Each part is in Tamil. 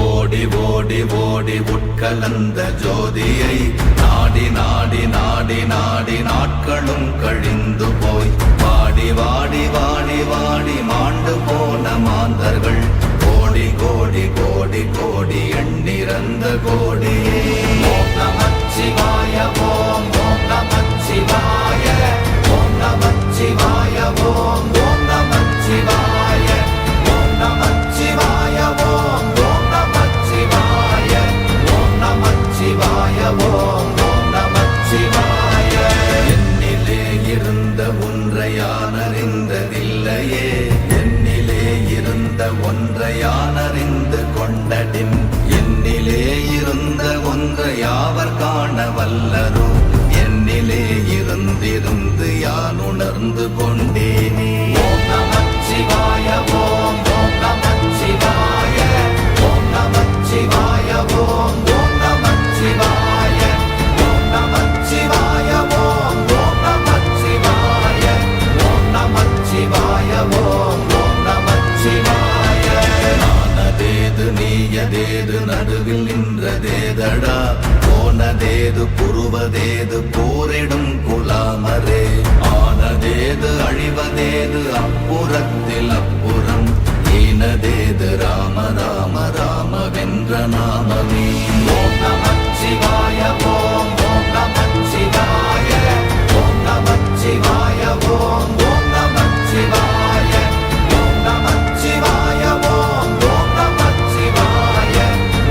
ஓடி ஓடி ஓடி உட்கலந்த ஜோதியை நாடி நாடி நாடி நாடி நாட்களும் கழிந்து போய் வாடி வாடி வாடி வாடி மாண்டு போன மாந்தர்கள் கோடி கோடி கோடி கோடி எண்ணிறந்த கோடியே. ஓம் நமச்சிவாய ஓம் ஓம் நமச்சிவாய ஓம் நமச்சிவாய ஓம் ஓம் நமச்சிவாய ஓம் நமச்சிவாய ஓம் ஓம் நமச்சிவாய ஓம் நமச்சிவாய ஓம் ஓம் நமச்சிவாய. என்னிலே இருந்த ஒன்றை யான் அறிந்ததில்லையே, என்னிலே இருந்த ஒன்றை யான் அறிந்து கொண்டடின், என்னிலே இருந்த ஒன்றை யாவர் காண வல்லரோ, என்னிலே இருந்திருந்து யான் உணர்ந்து கொண்டேனே. ஓம் நமச்சிவாய ஓம் ஓம் நமச்சிவாய ஓம் நமச்சிவாய ஓம் ஓம் நமச்சிவாய ஓம் நமச்சிவாய ஓம் ஓம் நமச்சிவாய ஓம் நமச்சிவாய ஓம் ஓம் நமச்சிவாய. நானதேது நீயதேது நடுவில் நின்றதேதடா, போனதேது புருவதேது போரிடும் குலாமரே, ஆனதேது அழிவதேது அப்புறத்தில் அப்புறம், ஈனதேது ராம ராம ராமவென்ற நாமமே. ஓம் நமச்சிவாய ஓம் ஓம் நமச்சிவாய ஓம் நமச்சிவாய ஓம் ஓம் நமச்சிவாய ஓம் நமச்சிவாய ஓம் ஓம் நமச்சிவாய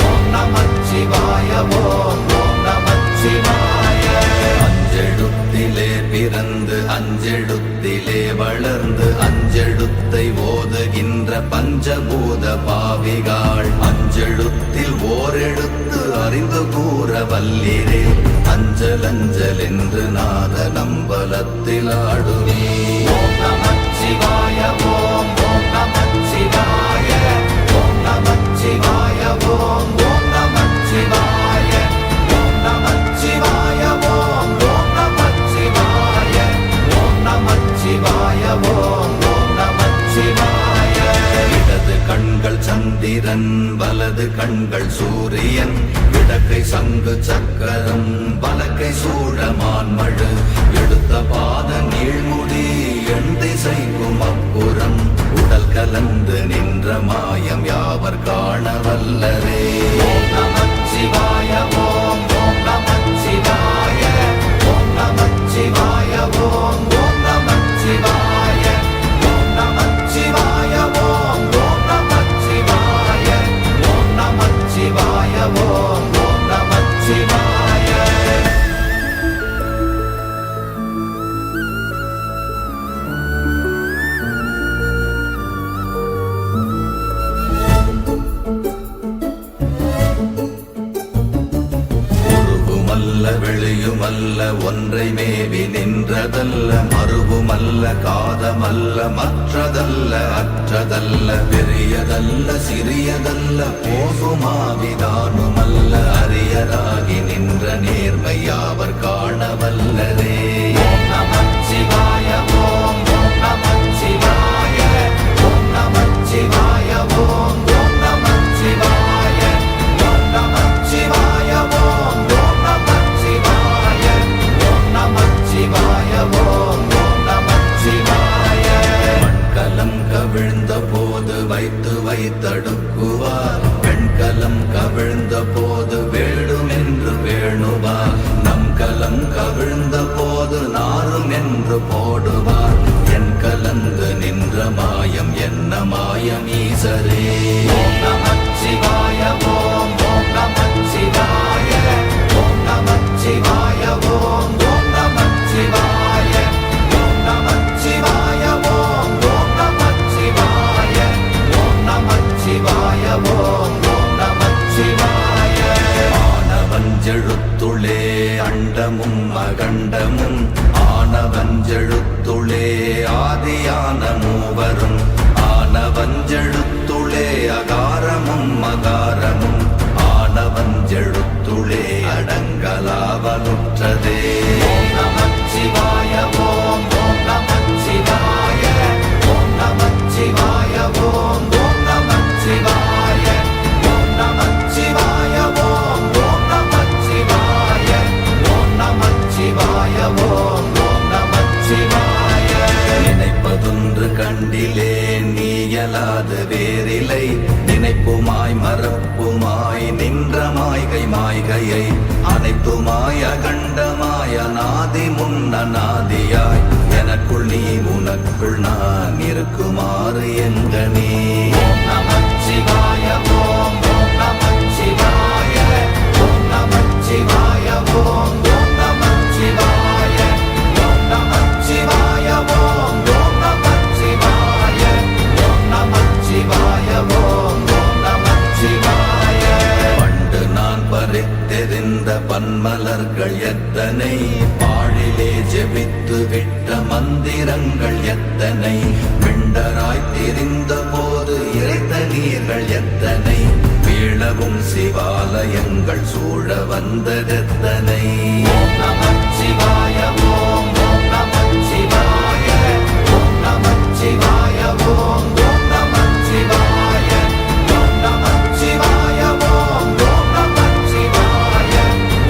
ஓம் நமச்சிவாய ஓம் ஓம் நமச்சிவாய. அஞ்செழுத்திலே பிறந்து அஞ்செழுத்திலே வளர்ந்து அஞ்செழுத்தை ஓதுகின்ற பஞ்சபூத பாவிகாள், அஞ்செழுத்தில் ஓரெழுத்து அறிந்து கூற வல்லிரே, அஞ்சல் அஞ்சல் என்று நாத நம்பலத்தில் ஆடுவே. ஓம் நமச்சிவாய ஓம் ஓம் நமச்சிவாய ஓம் நமச்சிவாய ஓம் ஓம் நமச்சிவாய ஓம் நமச்சிவாய ஓம் ஓம் நமச்சிவாய ஓம் நமச்சிவாய ஓம் ஓம் நமச்சிவாய. இடது கண்கள் சந்திரன் வலது கண்கள் சூரியன், இடக்கை சங்கு சக்கரம் வலக்கை சூழமான்மழு, எடுத்த பாத நீழ்முடி எண் திசைக்கும் அப்புறம், உடல் கலந்து நின்ற மாயம் யாவர் காண வல்லரே. ஓம் நமச்சிவாய ஓம் ஓம் நமச்சிவாய ஓம் நமச்சிவாய ஓம் ஓம் நமச்சிவாய ஓம் நமச்சிவாய ஓம் ஓம் நமச்சிவாய ஓம் நமச்சிவாய ஓம் ஓம் நமச்சிவாய. உருவுமல்ல வெளியுமல்ல ஒன்றை மேவி நின்றதல்ல, மறுவுமல்ல காதமல்ல மற்றதல்ல அற்றதல்ல, பெரியதல்ல சிறியதல்ல போகுமாவிதானுமல்ல, அரியராகி நின்ற நேர்மை யாவர் காண வல்லரே. ஓம் நமச்சிவாய ஓம் ஓம் நமச்சிவாய ஓம் நமச்சிவாய ஓம் ஓம் நமச்சிவாய ஓம் நமச்சிவாய ஓம் ஓம் நமச்சிவாய ஓம் நமச்சிவாய ஓம் ஓம் நமச்சிவாய. மண்கலம் கவிழ்ந்த போது வைத்து வைத்தடுக்குவார், பெண்கலம் கவிழ்ந்த போது வேடும் என்று வேணுவார், நம் கலம் கவிழ்ந்த போது நாரும் என்று போடுவார், என் கலந்து நின்ற மாயம் என்ன மாயம் ஈசரே. ஓம் நமச்சிவாய ஓம் ஓம் நமச்சிவாய ஓம் நமச்சிவாய ஓம் ஓம் நமச்சிவாய ஓம் நமச்சிவாய ஓம் ஓம் நமச்சிவாய ஓம் நமச்சிவாய ஓம் ஓம் நமச்சிவாய. ஆனவன் எழுத்துளே அண்டமும் அகண்டமும், ஆனவன் ஆனவஞ்செழுத்துளே ஆதியான மூவரும் ஆனவஞ்செழுத்துளே அகாரமும் மகாரமும் ஆனவஞ்செழுத்துளே அடங்கலாவலுற்றதே. ஓம் நமச்சிவாய ஓம் ஓம் நமச்சிவாய ஓம் நமச்சிவாய ஓம் ஓம் நமச்சிவாய ஓம் நமச்சிவாய ஓம் ஓம் நமச்சிவாய ஓம் நமச்சிவாய ஓம் ஓம் நமச்சிவாய. நினைப்பதொன்று கண்டிலே நீயலாது வேறில்லை நினைப்புமாய் மறப்புமாய் நின்ற மாய்கை மாய்கையை அனைத்துமாய் அகண்டமாய் அநாதி முன்னநாதியாய் எனக்குள் நீ உனக்குள் நான் இருக்குமாறு எங்கனே. ஓம் நமச்சிவாய ஓம் ஓம் நமச்சிவாய ஓம் நமச்சிவாய ஓம் ஓம் நமச்சிவாய ஓம் நமச்சிவாய ஓம் ஓம் நமச்சிவாய ஓம் நமச்சிவாய ஓம் ஓம் நமச்சிவாய. பண்டு நான் பறித்தெறிந்த பன்மலர்கள் எத்தனை பாழிலே ஜெபித்து விட்ட மந்திரங்கள் எத்தனை மிண்டராய் தெரிந்த போது இறைத்த நீர்கள் எத்தனை வீழவும் சிவாலயங்கள் சூழ வந்ததெத்தனை. ஓம் நமச்சிவாய ஓம் ஓம் நமச்சிவாய ஓம் நமச்சிவாய ஓம் ஓம் நமச்சிவாய ஓம் நமச்சிவாய ஓம் ஓம் நமச்சிவாய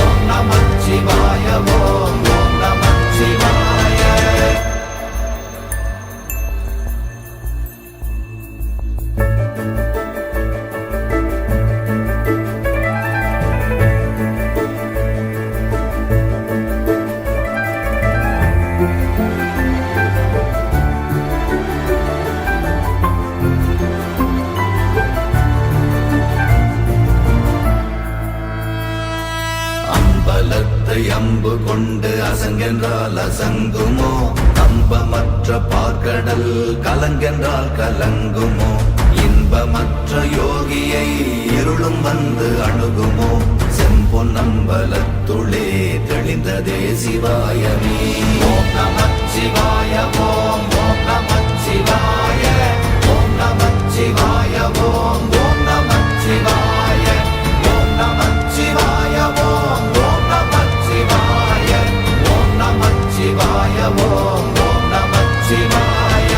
ஓம் நமச்சிவாய ஓம் ஓம் நமச்சிவாய. அம்பலத்தை அம்பு கொண்டு அசங்கென்றால் அசங்குமோ அம்பமற்ற பார்க்கடல் கலங்கென்றால் கலங்குமோ இன்பமற்ற யோகியை இருளும் வந்து அணுகுமோ செம்பொன்னம்பலத்துளே தெளிந்ததே சிவாயமே. ஓம் நமச்சிவாய ஓம் ஓம் நமச்சிவாய ஓம் நமச்சிவாய ஓம் ஓம் நமச்சிவாய ஓம் நமச்சிவாய ஓம் ஓம் நமச்சிவாய ஓம் நமச்சிவாய ஓம் ஓம் நமச்சிவாய.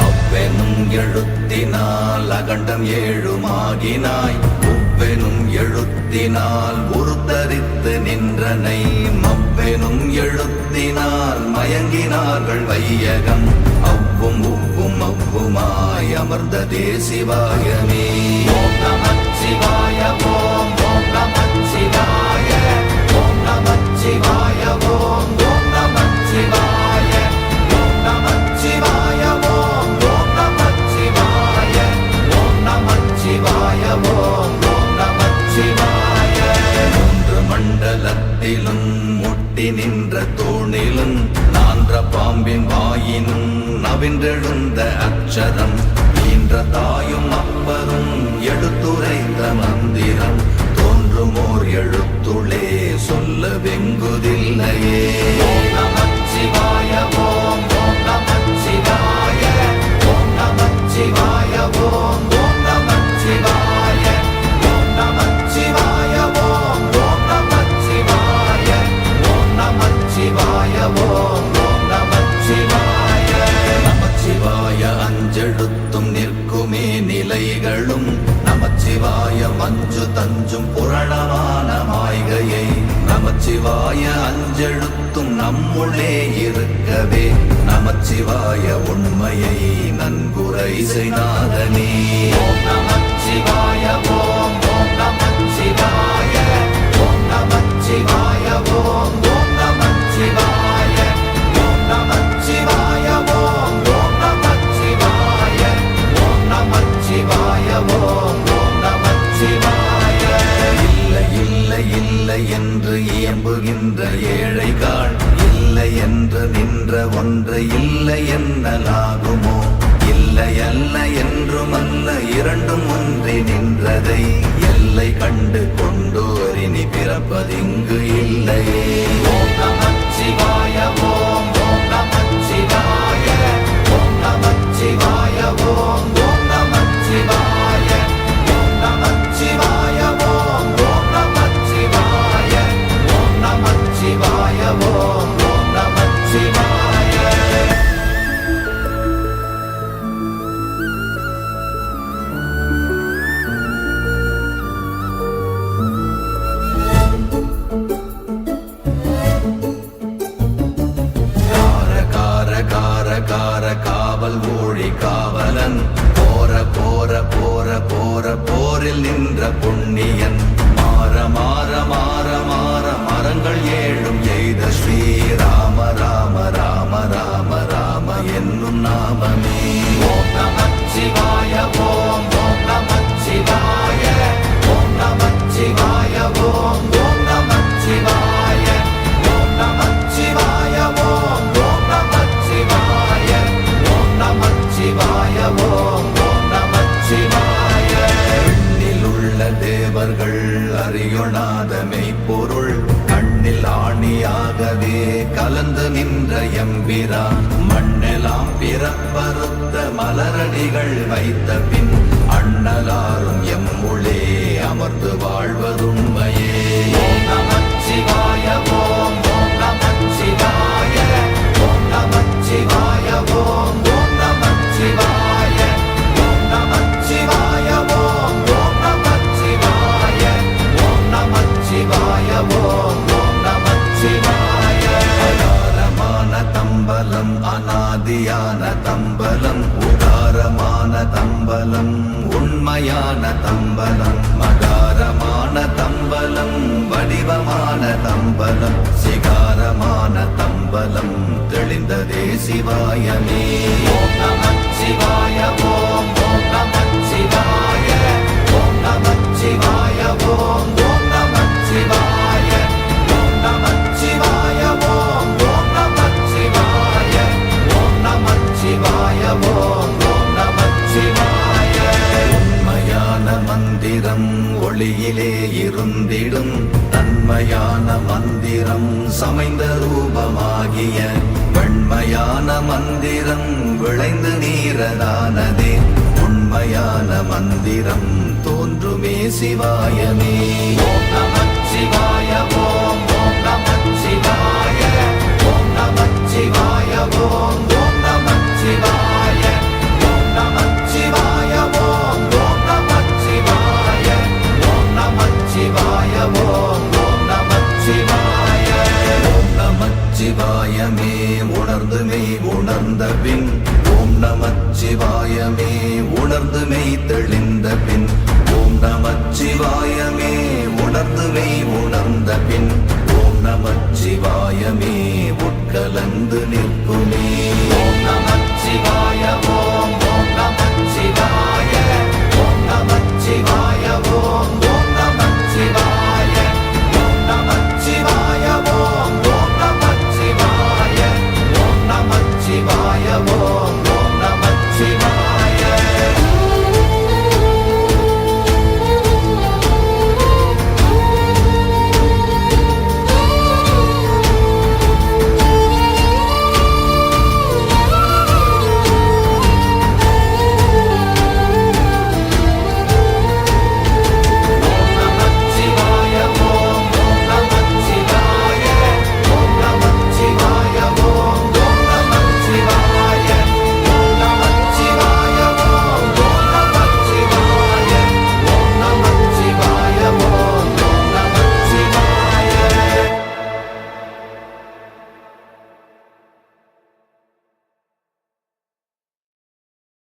அவ்வெனும் எழுத்தினால் அகண்டம் ஏழுமாகினாய் உவ்வெனும் எழுத்தினால் உருத்தரித்து நின்றனை மவ்வெனும் எழுத்தினால் மயங்கினார்கள் வையகம் அவ்வும் உவ்வும் அவ்வுமாய் அமர்ந்ததே சிவாயமே. ஓம் நமச்சிவாய ஓம் ஓம் நமச்சிவாய ஓம் நமச்சிவாய ஓம் ஓம் நமச்சிவாய ஓம் நமச்சிவாய ஓம் ஓம் நமச்சிவாய ஓம் நமச்சிவாய ஓம் ஓம் நமச்சிவாய. மூன்று மண்டலத்திலும் முட்டி நின்ற தூணிலும் நான்ற பாம்பின் வாயினும் நவின்றெழுந்த அக்ஷரம் ஈன்ற தாயும் அப்பரும் எடுத்துரைத்த மந்திரம் தோன்றுமோர் எழுத்துளே சொல்ல வெங்குதில்லையே. ஓம் நமச்சிவாய ஓம் ஓம் நமச்சிவாய ஓம் நமச்சிவாய ஓம் ஓம் நமச்சிவாய ஓம் நமச்சிவாய ஓம் ஓம் நமச்சிவாய ஓம் நமச்சிவாய ஓம் ஓம் நமச்சிவாய. நமச்சிவாய அஞ்செழுத்தும் நிற்குமே நிலைகளும் நமச்சிவாய மஞ்சு தஞ்சும் புரணமான மாய்கையை நமச்சிவாய அஞ்செழுத்தும் நம்முள்ளே இருக்கவே நமச்சிவாய உண்மையை நன்குரை செய்நாதனே. ஓம் நமச்சிவாய ஓம் ஓம் நமச்சிவாய ஓம் நமச்சிவாய ஓம் ஓம் நமச்சிவாய ஓம் நமச்சிவாய ஓம் ஓம் நமச்சிவாய ஓம் நமச்சிவாய ஓம் ஓம் நமச்சிவாய. இல்லை இல்லை இல்லை என்று இயம்புகின்ற ஏழைகாள் இல்லை என்று நின்ற ஒன்றை இல்லை என்னலாகுமோ இல்லை அல்ல என்றுமல்ல இரண்டும் ஒன்றி நின்றதை எல்லை கண்டு கொண்டோரினி பிறப்பதிங்கு இல்லையே. ஓம் நமச்சிவாய ஓம் ஓம் நமச்சிவாய காவலன் போர போர போர போர போரில் நின்ற புண்ணியன் மாற மாற மாற மாற மரங்கள் ஏழும் எய்த ஸ்ரீராம ராம ராம ராம ராம என்னும் நாமமே. ஓம் நமச்சிவாய ஓம் ஓம் நமச்சிவாய ஓம் நமச்சிவாய ஓம் ஓம் நமச்சிவாய ஓம் நமச்சிவாய ஓம் ஓம் நமச்சிவாய ஓம் நமச்சிவாய ஓம் ஓம் நமச்சிவாய. எண்ணில் உள்ள தேவர்கள் அறியொணாத மெய்ப்பொருள் கண்ணில் ஆணியாகவே கலந்து நின்ற எம்பிரான் மண்ணெலாம் பிறப்பறுத்த மலரடிகள் வைத்த பின் அண்ணலாரும் எம்முளே அமர்ந்து வாழ்வதுண்மையே. ஓம் நமச்சிவாய ஓம் ஓம் நமச்சிவாய ஓம் நமச்சிவாய ஓம் ஓம் நமச்சிவாய ஓம் நமச்சிவாய ஓம் ஓம் நமச்சிவாய ஓம் நமச்சிவாய ஓம் ஓம் நமச்சிவாய. அகாரமான தம்பலம் அநாதியான தம்பலம் உதாரமான தம்பலம் உண்மையான தம்பலம் மகாரமான தம்பலம் வடிவமான தம்பலம் சிகாரமான தம்பலம் தெளிந்ததே சிவாயமே. ஓம் நமச்சிவாய ஓம் ஓம் நமச்சிவாய ஓம் நமச்சிவாய ஓம் ஓம் நமச்சிவாய ஓம் நமச்சிவாய ஓம் ஓம் நமச்சிவாய ஓம் நமச்சிவாய ஓம் ஓம் நமச்சிவாய. உண்மையான மந்திரம் ஒளியிலே இருந்திடும் தன்மையான மந்திரம் சமைந்த ரூபமாகிய வெண்மையான மந்திரம் விளைந்து நீரதானதே உண்மையான மந்திரம் தோன்றுமே சிவாயமே. ஓம் நமச்சிவாய ஓம் ஓம் நமச்சிவாய ஓம் நமச்சிவாய ஓம் ஓம் நமச்சிவாய ஓம் நமச்சிவாய ஓம் ஓம் நமச்சிவாய ஓம் நமச்சிவாய ஓம் ஓம் நமச்சிவாய. ஓம் நமச்சிவாயமே உணர்ந்து மெய் உணர்ந்த பின் ஓம் நமச்சிவாயமே உணர்ந்து மெய் தெளிந்த பின் ஓம் நமச்சிவாயமே உணர்ந்து மெய் உணர்ந்த பின் ஓம் நமச்சிவாயமே உட்கலந்து நிற்க